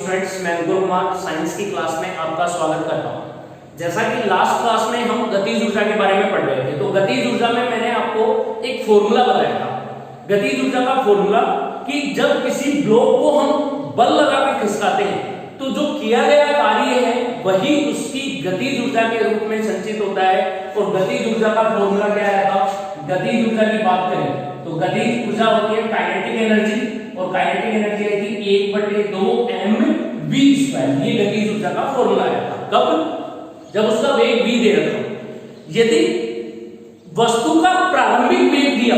Students, मैं अंकुर Kumar science की class में आपका स्वागत करता हूं। जैसा कि लास्ट क्लास में हम गतिज ऊर्जा के बारे में पढ़ रहे थे, तो गतिज ऊर्जा में मैंने आपको एक फॉर्मूला बताया था। गतिज ऊर्जा का फॉर्मूला कि जब किसी ब्लॉक को हम बल लगा के खिसकाते हैं तो जो किया गया कार्य है वही उसकी गतिज ऊर्जा के रूप में संचित होता है। और गतिज ऊर्जा का फॉर्मूला क्या है? गतिज ऊर्जा की बात करें तो गतिज ऊर्जा होती है काइनेटिक एनर्जी, और काइनेटिक एनर्जी है कि 1/2 mv²। ये गतिज ऊर्जा का फॉर्मूला आया था। कब? जब उसका वेग v दे रखा हो। यदि वस्तु का प्रारंभिक वेग दिया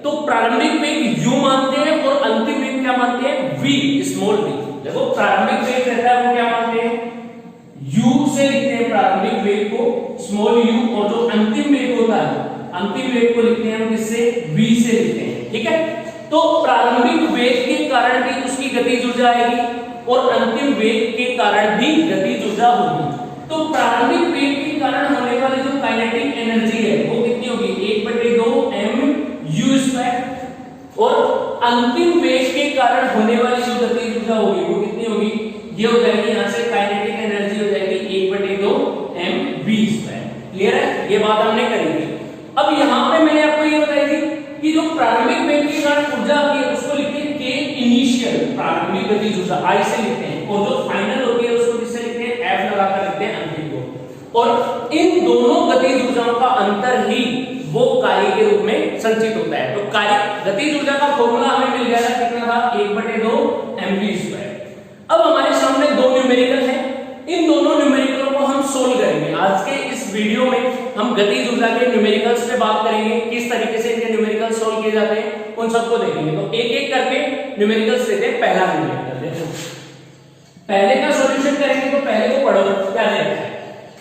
तो प्रारंभिक वेग u मानते हैं और अंतिम वेग क्या मानते हैं? v, small v। देखो प्रारंभिक वेग रहता है वो क्या मानते हैं? u से लिखते हैं प्रारंभिक वेग को, स्मॉल u, और जो अंतिम वेग होता है अंतिम वेग को लिखते हैं हम किससे? v से लिखते हैं। ठीक है, तो प्रारंभिक वेग के कारण भी उसकी गतिज ऊर्जा आएगी और अंतिम वेग के कारण भी गतिज ऊर्जा होगी। तो प्रारंभिक वेग के कारण होने वाली जो काइनेटिक एनर्जी है वो कितनी होगी? 1/2 mv²। और अंतिम वेग के कारण होने वाली जो गतिज ऊर्जा होगी वो कितनी होगी? ये हो जाएगी यहां से काइनेटिक एनर्जी हो जाएगी 1/2 mv²। क्लियर है? ये बात हमने करी थी। अब यहां पे मैंने आपको ये बताई थी कि जो प्रारंभिक वेग के कारण ऊर्जा आती है उसको लिखते हैं k इनिशियल, प्रारंभिक गतिज ऊर्जा I से लिखते हैं, और जो फाइनल होती है उसको किससे लिखते हैं? F लगाकर लिखते हैं, अंतिम को। और इन दोनों गतिज ऊर्जाओं का अंतर ही वो कार्य के रूप में संचित होता है। तो कार्य गतिज ऊर्जा का फॉर्मूला हमें मिल गया था, कितना था? 1/2 mv²। अब हमारे सामने दो न्यूमेरिकल हैं, इन दोनों न्यूमेरिकलों को हम सोल्व करेंगे। आज के इस वीडियो में हम गतिज ऊर्जा के न्यूमेरिकल्स पे बात करेंगे, किस तरीके से इनके न्यूमेरिकल सोल्व किए जाते हैं उन सबको देखेंगे। तो एक एक करके न्यूमेरिकल्स लेते हैं। पहला न्यूमेरिकल देखो, पहले का सॉल्यूशन करेंगे तो पहले को पढ़ो क्या दे रखा है।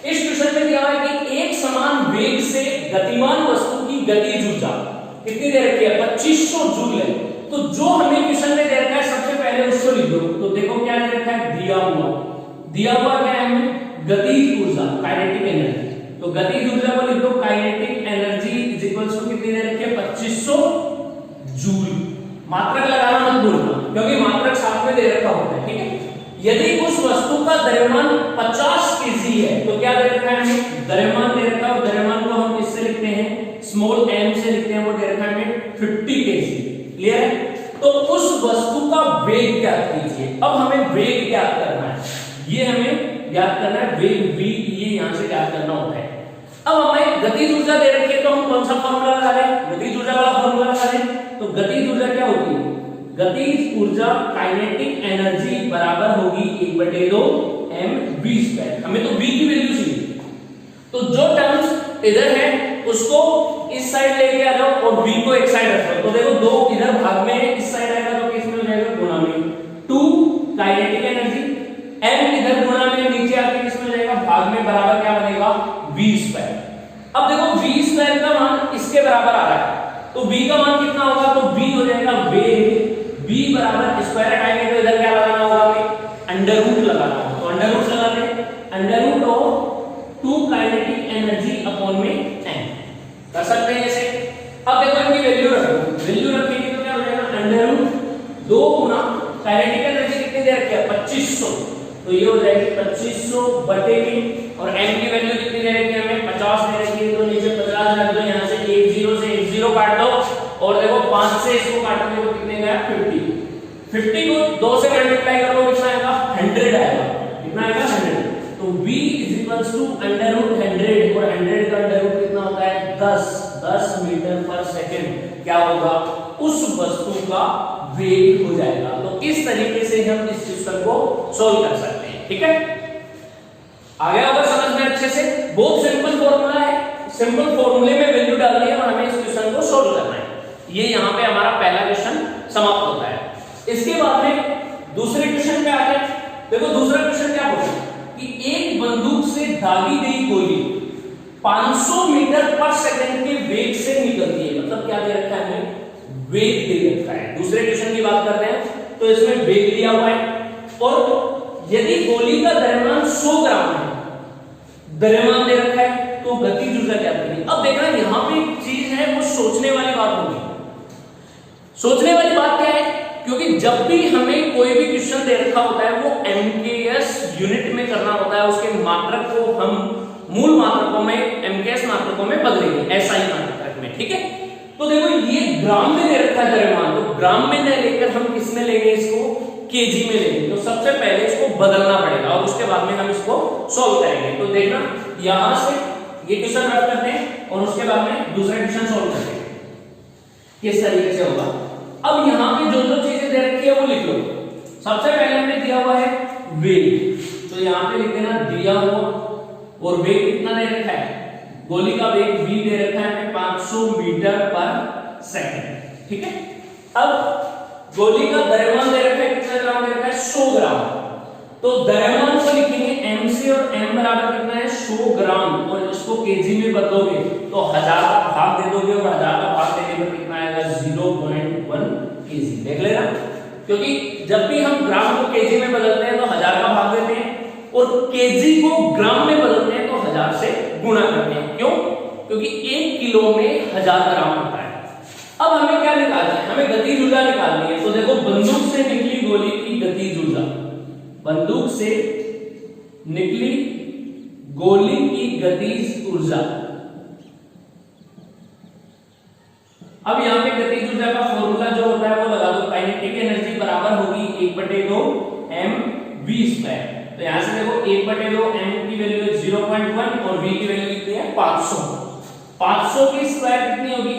इस क्वेश्चन में दिया है कि एक समान वेग से गतिमान वस्तु की गतिज ऊर्जा कितनी दे रखी है? 2500 जूल है। तो जो हमें क्वेश्चन में दे रखा है सबसे पहले उसको लिख दो। तो देखो क्या दे रखा है? दिया हुआ क्या है हमें? गतिज ऊर्जा, काइनेटिक एनर्जी। तो गतिज ऊर्जा को लिख दो, kinetic energy is equals to कितनी दे रखी है? 2500 जूल। मात्रक लगाना मत भूलना क्योंकि मात्रक साथ में दे रखा होता है। ठीक है, यदि उस वस्तु का द्रव्यमान 50 केजी है तो क्या दे रखा है हमें? द्रव्यमान दे रखा है, द्रव्यमान को हम किससे लिखते हैं? स्मॉल m से लिखते हैं, वो दे रखा है हमें 50 केजी। क्लियर है? तो उस वस्तु का वेग ज्ञात कीजिए। अब हमें वेग ज्ञात करना है, ये हमें ज्ञात करना है, वेग v ये यहां से ज्ञात करना होता है। अब हमें गतिज ऊर्जा दे रखी है तो हम कौन सा फॉर्मूला लगा लें? गतिज ऊर्जा वाला फॉर्मूला लगा लें। तो गतिज ऊर्जा क्या होती है? गतिज ऊर्जा काइनेटिक एनर्जी बराबर होगी 1/2 mv²। हमें तो v की वैल्यू चाहिए, तो जो टर्म्स इधर है उसको इस साइड लेके आ जाओ और v को एक साइड रखो। तो देखो दो इधर भाग में है, इस साइड आएगा तो किसमें हो जाएगा? गुणा में 2 काइनेटिक एनर्जी, m इधर गुणा में नीचे आके किसमें हो जाएगा? भाग में, बराबर क्या बनेगा? v²। अब देखो v² का मान इसके बराबर आ रहा है, तो v का मान कितना होगा? तो v हो जाएगा वेग, v बराबर स्क्वायर हटाएंगे तो इधर क्या लगाना होगा हमें? अंडर रूट लगाना होगा। तो अंडर रूट लगाते हैं, under root of 2 kinetic energy upon में n कर सकते हैं ऐसे। अब देखो इनकी वैल्यू रखो, वैल्यू रखेंगे तो क्या हो जाएगा? अंडर रूट 2 गुना काइनेटिक एनर्जी कितनी दे रखी है? 2500। तो ये हो जाएगी 2500 बटे में, और m की वैल्यू कितनी दे रखी है हमें? 50 दे रखी है। तो नीचे 50 रख दो, यहां से 1 0 से 1 0 काट दो, और देखो 5 से इसको काटोगे तो कितने गया? 50। 50 को 2 से मल्टीप्लाई करो कितना आएगा? 100 आएगा। कितना आएगा? 100। तो v = √100, और 100 का अंडर रूट कितना होता है? 10 मीटर पर सेकंड क्या होगा? उस वस्तु का वेग हो जाएगा। तो इस तरीके से हम इस सिस्टम को सोल्व कर सकते हैं। ठीक है, आ गया होगा समझ में अच्छे से? बहुत सिंपल फॉर्मूला है, सिंपल फॉर्मूले में वैल्यू डालनी है और हमें इस क्वेश्चन को सोल्व करना है। ये यहाँ पे हमारा पहला क्वेश्चन समाप्त होता है। इसके बाद में दूसरे क्वेश्चन पे आते हैं। देखो दूसरा क्वेश्चन क्या बोलता है कि एक बंदूक से दागी गई गोली 500 मीटर पर सेकंड के वेग से निकलती है। मतलब क्या दे रखा है हमें? वेग दे रखा है। दूसरे क्वेश्चन की बात करते हैं तो इसमें वेग दिया हुआ है, और यदि गोली का द्रव्यमान 100 ग्राम है, द्रव्यमान दे रखा है, तो गतिज ऊर्जा क्या होगी? अब देखना यहाँ पे एक चीज है, वो सोचने वाली बात होगी। सोचने वाली बात क्या है? क्योंकि क्योंकि जब भी हमें कोई भी क्वेश्चन दे रखा होता है वो MKS यूनिट में करना होता है, उसके मात्रक को हम मूल मात्रकों में MKS मात्रकों में बदलेंगे SI मात्रक में, ठीक है। तो देखो ये ग्राम में दे रखा है द्रव्यमान, तो ग्राम में न लेकर हम किस में लेंगे, इसको केजी में लेंगे। तो सबसे पहले इसको बदलना पड़ेगा और उसके बाद में हम इसको सॉल्व करेंगे। तो देखना यहां से ये क्वेश्चन रख करते हैं और उसके बाद में दूसरा क्वेश्चन सॉल्व करते हैं किस तरीके से होगा। अब यहाँ पे जो जो चीजें दे रखी है वो लिख लो। सबसे पहले हमने दिया हुआ है वेग, तो यहाँ पे लिख देना दिया हुआ, और वेग कितना दे रखा है, गोली का वेग v दे रखा है 500 मीटर पर सेकंड, ठीक है। अब गोली का द्रव्यमान दे रखा है कितना ग्राम दे रखा है 100 ग्राम, तो द्रव्यमान को लिखेंगे m से और m बराबर कितना है 100 ग्राम, और इसको केजी में बदलोगे तो 1000 का भाग दे दोगे और 1000 का भाग देने पर कितना आएगा 0.1 केजी। देख लेना, क्योंकि जब भी हम ग्राम को केजी में बदलते हैं तो 1000 का भाग देते हैं और केजी को ग्राम में बदलते हैं तो 1000 से गुणा करते हैं। क्यों? क्योंकि 1 किलो में 1000 ग्राम होता है। अब हमें क्या निकालना है, हमें गतिज ऊर्जा निकालनी है। तो देखो बंदूक से निकली गोली की गतिज ऊर्जा, बंदूक से निकली गोली की गतिज ऊर्जा। अब यहां पे गतिज ऊर्जा का फॉर्मूला जो होता है वो लगा दो, काइनेटिक एनर्जी बराबर होगी 1/2 mv²। तो यहां से देखो 1/2 m की वैल्यू है 0.1 और v की वैल्यू कितनी है 500। 500 की स्क्वायर कितनी होगी,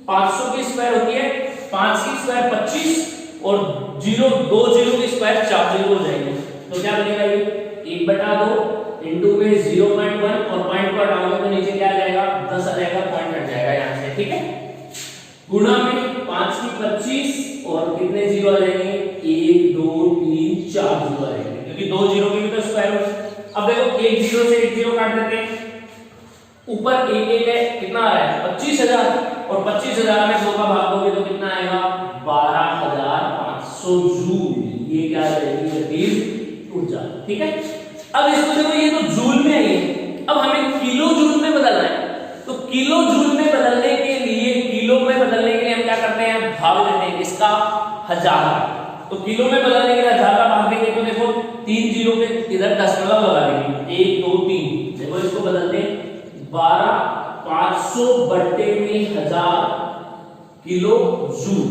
500 की स्क्वायर होती है 5 की स्क्वायर 25 और 2 जीरो की स्क्वायर 4 जीरो हो जाएंगे। तो क्या बनेगा ये 1/2 इनटू में 0.1 और पॉइंट पर डालोगे तो नीचे क्या आ जाएगा 10 आ जाएगा, पॉइंट हट जाएगा यहां से, ठीक है। गुणा में 5 की 25 और कितने जीरो आ जाएंगे 1 2 3 4 जीरो आ जाएंगे, क्योंकि 2 जीरो की भी तो स्क्वायर हो। अब देखो 1 जीरो से 1 जीरो काट देते हैं, ऊपर 1 1 है, कितना आ रहा है 25,000 और 25,000 में 2 का भाग दोगे तो कितना आएगा 12,500 जूल। ये क्या आ जाएगी गतिज ऊर्जा, ठीक है। अब इसको देखो ये तो जूल में है, अब हमें किलो जूल में बदलना है। तो किलो जूल में बदलने के लिए, किलो में बदलने के लिए हम क्या करते हैं, भाग देते हैं इसका 1000। तो किलो में बदलने के लिए 1000 का भाग देंगे तो देखो 3 जीरो के इधर 10 लगा देंगे 1 2 3, देखो इसको बदलते हैं 12,500 बट्टे में 1000 किलो जूल,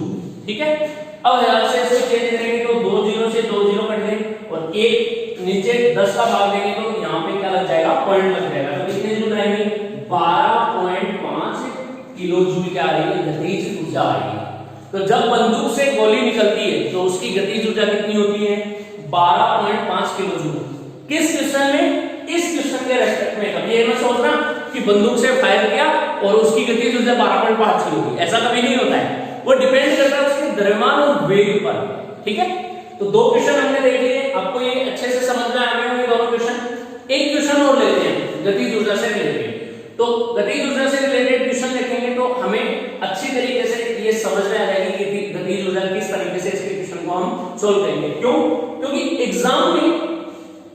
ठीक है। अब 1000 से इसे चेंज करेंगे तो 2 जीरो से 2 जीरो कट देंगे और एक नीचे 10 का भाग देंगे तो यहाँ पे क्या लग जाएगा पॉइंट लग जाएगा। तो कितने जूल आएंगे 12.5 किलो जूल क्या आ रही है गतिज ऊर्जा आ रही है। तो जब बंदूक से गोली निकलती है तो उसकी गतिज ऊर्जा कितनी होती है 12.5 किलो जूल। किस क्वेश्चन में, इस क्वेश्चन के रेस्पेक्ट में। कभी ये मत सोचना कि बंदूक से फायर किया और उसकी गतिज ऊर्जा 12.5 किलो की, ऐसा कभी नहीं होता है। वो डिपेंड करता है उसके द्रव्यमान और वेग पर, ठीक है। तो 2 क्वेश्चन हमने देख लिए, आपको ये अच्छे से समझ में आ गए होंगे दोनों क्वेश्चन। एक क्वेश्चन और लेते हैं गतिज ऊर्जा से रिलेटेड। तो गतिज ऊर्जा से रिलेटेड क्वेश्चन देखेंगे तो हमें अच्छी तरीके से ये समझ में आ जाएगी कि गतिज ऊर्जा किस तरीके से इसके क्वेश्चन को हम सोल्व करेंगे। क्यों? क्योंकि एग्जाम में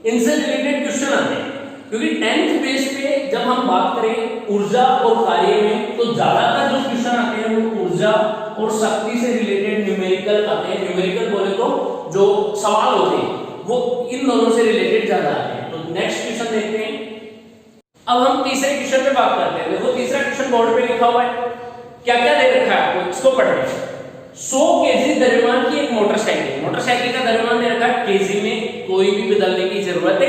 इनसे रिलेटेड क्वेश्चन आते हैं। क्योंकि 10th पेज पे जब हम बात करें ऊर्जा और कार्य में तो ज्यादातर जो क्वेश्चन आते हैं वो ऊर्जा और शक्ति से रिलेटेड न्यूमेरिकल आते हैं। न्यूमेरिकल बोले तो जो सवाल होते हैं वो इन दोनों से रिलेटेड ज्यादा आते हैं। तो नेक्स्ट क्वेश्चन देखते हैं। अब हम तीसरे क्वेश्चन पे बात करते हैं। देखो तीसरा क्वेश्चन बोर्ड पे लिखा हुआ है, क्या क्या दे रखा है आपको, इसको पढ़ते हैं। 100 केजी द्रव्यमान की एक मोटरसाइकिल, मोटरसाइकिल का द्रव्यमान दे रखा है केजी में, कोई भी बदलने की जरूरत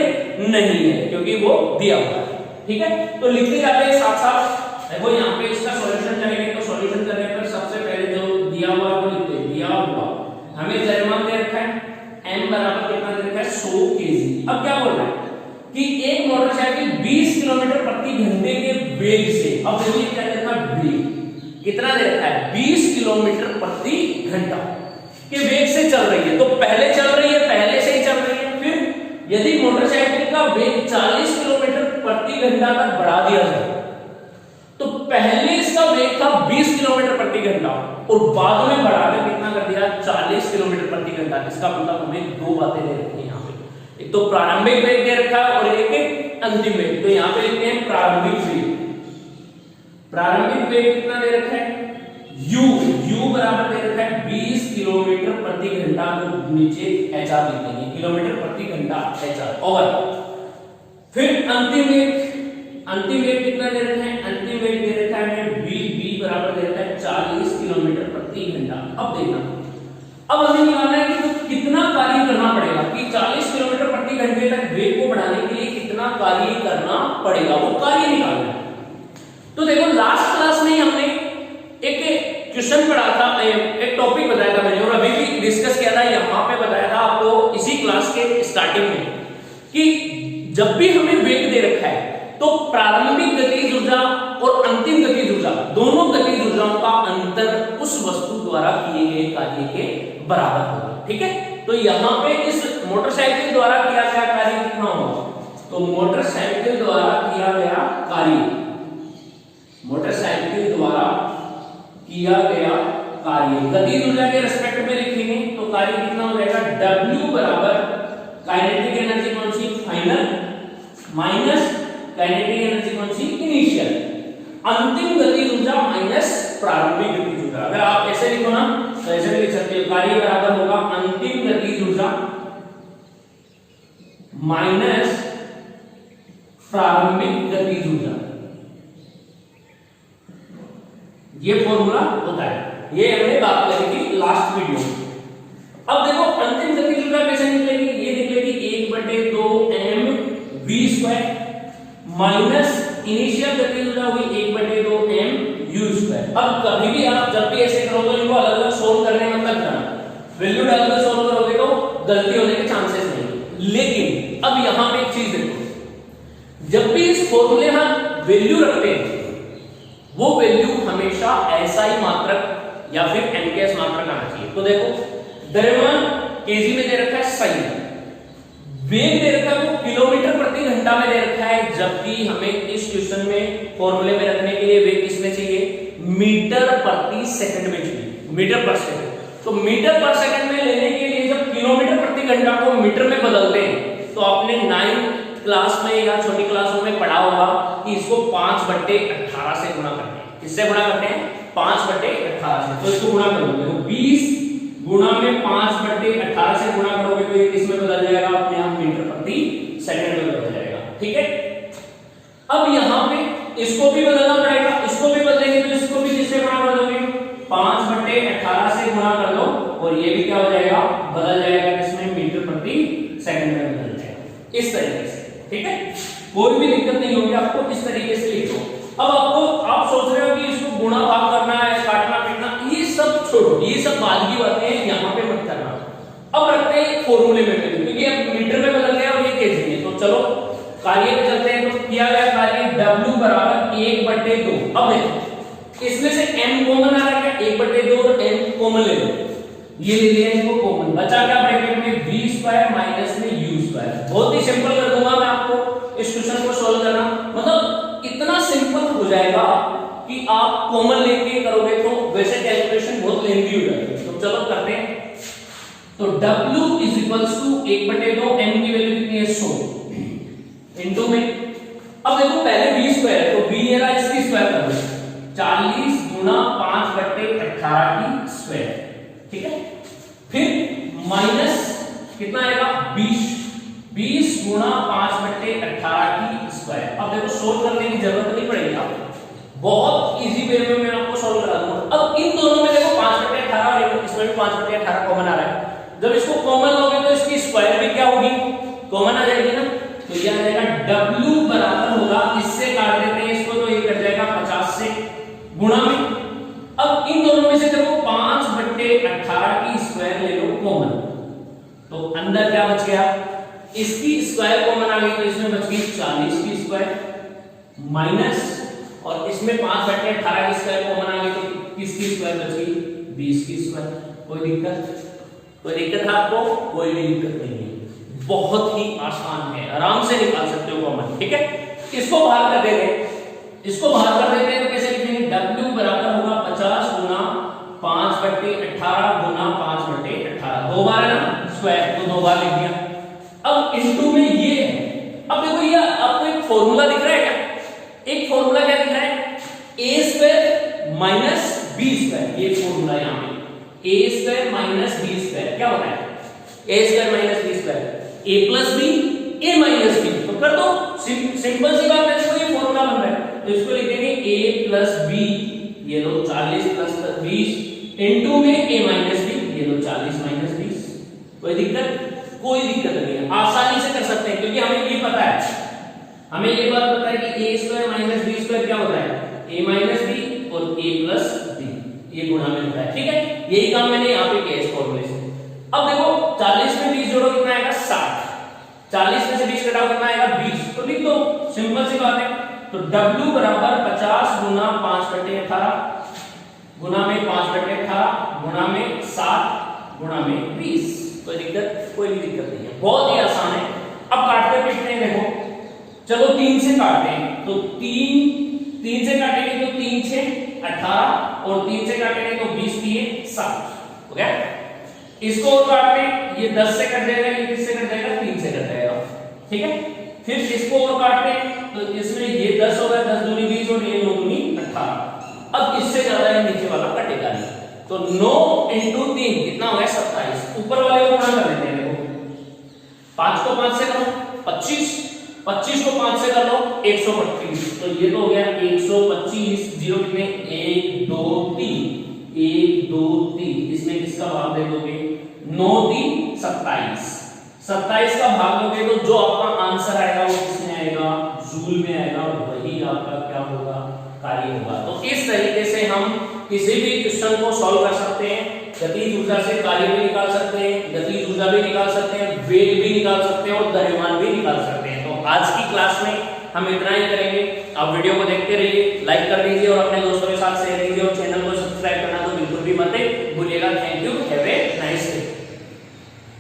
नहीं है क्योंकि वो दिया हुआ है, ठीक है। तो लिखते जाते हैं साथ साथ। देखो यहाँ पे इसका सॉल्यूशन करेंगे तो सॉल्यूशन करने पर सबसे पहले जो दिया हुआ है वो लिखते हैं। दिया हुआ हमें द्रव्यमान दे रखा है m बराबर कितना दे रखा है 100 केजी। अब क्या बोल रहा है कि एक मोटरसाइकिल 20 किलोमीटर प्रति घंटे के वेग से, अब देखिए क्या दे रखा है वेग कितना दे रखा है 20 किलोमीटर प्रति घंटा के वेग से चल रही है। तो पहले चल रही है, पहले से ही चल रही है। फिर यदि मोटरसाइकिल का वेग 40 किलोमीटर प्रति घंटा तक बढ़ा दिया जाए तो पहले इसका वेग था 20 किलोमीटर प्रति घंटा और बाद में बढ़ाकर कितना कर दिया 40 किलोमीटर प्रति घंटा। इसका मतलब हमें 2 बातें दे रखी है यहाँ पे, एक तो प्रारंभिक वेग दे रखा है और एक अंतिम वेग। तो यहाँ पे लिखते हैं प्रारंभिक वेग। प्रारंभिक वेग कितना दे रखा है u बराबर दे रखा है 20 किलोमीटर प्रति घंटा, तो नीचे एचआर लिख देंगे, किलोमीटर प्रति घंटा एचआर। और फिर अंतिम वेग कितना दे रखा है, अंतिम वेग दे रखा है v बराबर दे रखा है 40 किलोमीटर प्रति घंटा। अब देखना, अब हमें निकालना है कि तो कितना कार्य करना पड़ेगा, कि 40 किलोमीटर प्रति घंटे तक वेग को बढ़ाने के लिए कितना कार्य करना पड़ेगा, वो कार्य निकालना है। तो देखो लास्ट क्लास में हमने एक क्वेश्चन पढ़ा था, एक टॉपिक बताया था मैंने, और अभी भी डिस्कस किया था, यहाँ पे बताया था आपको इसी क्लास के स्टार्टिंग में, कि जब भी हमें वेग दे रखा है तो प्रारंभिक गतिज ऊर्जा और अंतिम गतिज ऊर्जा, दोनों गतिज ऊर्जाओं का अंतर उस वस्तु द्वारा किए गए कार्य के बराबर होगा। ठीक है, तो यहाँ पे इस मोटरसाइकिल द्वारा किया गया कार्य कितना होगा, तो मोटरसाइकिल द्वारा किया गया कार्य, मोटरसाइकिल द्वारा किया गया कार्य गतिज ऊर्जा के रिस्पेक्ट में लिखेंगे तो कार्य कितना हो जाएगा, W बराबर काइनेटिक एनर्जी कौन सी, फाइनल, माइनस काइनेटिक एनर्जी कौन सी, इनिशियल, अंतिम गतिज ऊर्जा माइनस प्रारंभिक गतिज ऊर्जा। अगर आप ऐसे लिखो ना तो ऐसे भी लिख सकते हो, कार्य बराबर होगा अंतिम गतिज ऊर्जा माइनस प्रारंभिक गतिज ऊर्जा। ये फॉर्मूला होता है, ये हमने बात करी थी लास्ट वीडियो में। अब देखो अंतिम गतिज ऊर्जा कैसे निकलेगी, ये निकलेगी 1/2 mv² माइनस इनिशियल गतिज ऊर्जा हुई 1/2 mu²। अब कभी भी आप जब भी ऐसे करोगे इनको अलग अलग सोल्व करने में मत करना, वैल्यू डालकर सोल्व करोगे तो गलती होने के चांसेस नहीं। लेकिन अब यहां पे एक चीज देखो, जब भी इस फॉर्मूले में वैल्यू रखते हैं वो वैल्यू हमेशा SI मात्रक या फिर MKS मात्रक आना चाहिए। तो देखो द्रव्यमान केजी में दे रखा है, सही, वेग दे रखा है वो किलोमीटर प्रति घंटा में दे रखा है, जबकि हमें इस क्वेश्चन में फॉर्मूले में रखने के लिए वेग किसमें चाहिए, मीटर प्रति सेकंड में चाहिए, मीटर पर सेकंड। तो मीटर पर सेकंड में लेने के लिए जब किलोमीटर प्रति घंटा को मीटर में बदलते हैं तो आपने 9th क्लास में या छोटी क्लासों में पढ़ा होगा कि इसको 5/18 से गुणा करते हैं। किससे गुणा करते हैं, 5/18 से। तो इसको गुणा करोगे तो 20 गुणा में 5/18 से गुणा करोगे तो ये किसमें बदल जाएगा, अपने आप मीटर प्रति सेकंड में बदल जाएगा। ठीक है, अब यहाँ पे इसको भी बदलना पड़ेगा, इसको भी बदलेंगे तो इसको भी किससे गुणा कर दोगे, 5/18 से गुणा कर दो और ये भी क्या हो जाएगा, बदल जाएगा किसमें, मीटर प्रति सेकंड में बदल जाएगा। इस तरीके से, ठीक है, कोई भी दिक्कत नहीं होगी आपको, इस तरीके से लिखो। अब आपको, आप सोच रहे हो कि इसको गुणा भाग करना है, काटना पीटना, ये सब छोड़ो, ये सब बाद की बातें हैं, यहाँ पे मत करना। अब रखते हैं फॉर्मूले में, क्योंकि अब मीटर में बदल गया और ये केजी में। तो चलो कार्य पे चलते हैं। तो किया गया कार्य W बराबर 1/2। अब देखो इसमें से m कॉमन आ रहा है, 1/2 और m कॉमन ले लो, ये ले लिया इसको कॉमन, बचा क्या ब्रैकेट में, v² माइनस में u²। बहुत ही सिंपल कर दूंगा मैं आपको इस क्वेश्चन को सोल्व करना, मतलब इतना सिंपल हो जाएगा कि आप कॉमन लेके करोगे तो वैसे कैलकुलेशन बहुत लेंथी हो जाएगी। तो चलो करते हैं। तो W = 1/2, m की वैल्यू कितनी है, 100 इनटू में, अब देखो पहले v², तो v era इसकी स्क्वायर कर दो, 40 गुना 5/18 की स्क्वायर। ठीक है, फिर माइनस कितना आएगा, 20 गुना 5/18 की स्क्वायर। अब देखो सोल्व करने की जरूरत नहीं पड़ेगी आपको, बहुत इजी वे में मैं आपको सोल्व करा दूंगा। अब इन दोनों में देखो 5/18 और इसमें भी 5/18 कॉमन आ रहा है, जब इसको कॉमन लोगे तो इसकी स्क्वायर भी क्या होगी, कॉमन आ जाएगी ना। तो यह आ जाएगा W बराबर होगा, इससे काट देते हैं इसको तो ये कट जाएगा 50 से गुणा में। अब इन दोनों में से देखो 5/18 की स्क्वायर ले लो कॉमन, तो अंदर क्या बच गया, इसकी स्क्वायर कॉमन आ गई तो इसमें बच गई 40 की स्क्वायर माइनस, और इसमें 5/18 की स्क्वायर कॉमन आ गई तो किसकी स्क्वायर बच गई, 20 की स्क्वायर। कोई दिक्कत है आपको, कोई भी दिक्कत नहीं है, बहुत ही आसान है, आराम से निकाल सकते हो कॉमन। ठीक है, इसको बाहर कर देते हैं, तो कैसे लिखेंगे, W बराबर होगा 50 गुना 5/18 गुना 5/18, 2 बार है ना स्क्वायर, तो 2 बार लिख दिया। अब इनटू में ये है, अब देखो ये आपको एक फॉर्मूला दिख रहा है क्या, एक फॉर्मूला क्या दिख रहा है, a² माइनस बी स्क्वायर, ये फॉर्मूला यहाँ पे ए स्क्वायर माइनस बी स्क्वायर क्या होता है, ए स्क्वायर माइनस बी स्क्वायर, ए प्लस बी ए माइनस बी, तो कर दो, सिंपल सी बात है, देखो ये फॉर्मूला बन रहा है, तो इसको लिख देंगे ए प्लस बी, ये लो 40 प्लस 20 इनटू में ए माइनस बी, ये लो 40 माइनस 20, कोई दिक्कत नहीं है, आसानी से कर सकते हैं, क्योंकि हमें ये पता है, हमें ये बात पता है कि ए स्क्वायर माइनस बी स्क्वायर क्या होता है, ए माइनस बी और ए प्लस बी, ये गुणा में होता है, ठीक है, यही काम मैंने यहाँ पे किया इस फॉर्मूले से। अब देखो 40 में 20 जोड़ो कितना आएगा 60, 40 में से 20 घटाओ कितना आएगा 20, तो लिख दो, सिंपल सी बात है, तो W बराबर 50 गुना 5/18 गुना में 5/18 गुना में 60 गुना में 20, कोई भी दिक्कत नहीं है, बहुत ही आसान है। अब काटते पीटते हैं, देखो चलो 3 से काटते हैं, तो 3 से काटेंगे तो 3 6 18 और 3 से काटेंगे तो 20 दिए 60, हो गया। इसको और काटते हैं, ये 10 से कट जाएगा, ये किससे कट जाएगा 3 से कट जाएगा, ठीक है। फिर इसको और काटते हैं, तो इसमें ये 10 होगा, 10 दूनी 20 और ये 9 दूनी 18, अब इससे ज्यादा ये नीचे वाला कटेगा नहीं, तो 9 इंटू 3 कितना हो गया 27, ऊपर वाले को गुणा कर लेते हैं, देखो 5 को 5 से करो 25, 25 को 5 से कर लो 125, तो ये तो हो गया 125, जीरो कितने 1 2 3 1 2 3, इसमें किसका भाग दे दोगे 9 3 27, 27 का भाग दोगे तो जो आपका आंसर आएगा वो किसमें आएगा जूल में आएगा, और वही आपका क्या होगा कार्य होगा। तो इस तरीके से हम किसी भी क्वेश्चन को सॉल्व कर सकते हैं, गतिज ऊर्जा से कार्य भी निकाल सकते हैं, गतिज ऊर्जा भी निकाल सकते हैं, वेग भी निकाल सकते हैं और द्रव्यमान भी निकाल सकते हैं। तो आज की क्लास में हम इतना ही करेंगे, आप वीडियो को देखते रहिए, लाइक कर दीजिए और अपने दोस्तों के साथ शेयर कीजिए और चैनल को सब्सक्राइब करना तो बिल्कुल भी मत भूलिएगा। Thank you, have a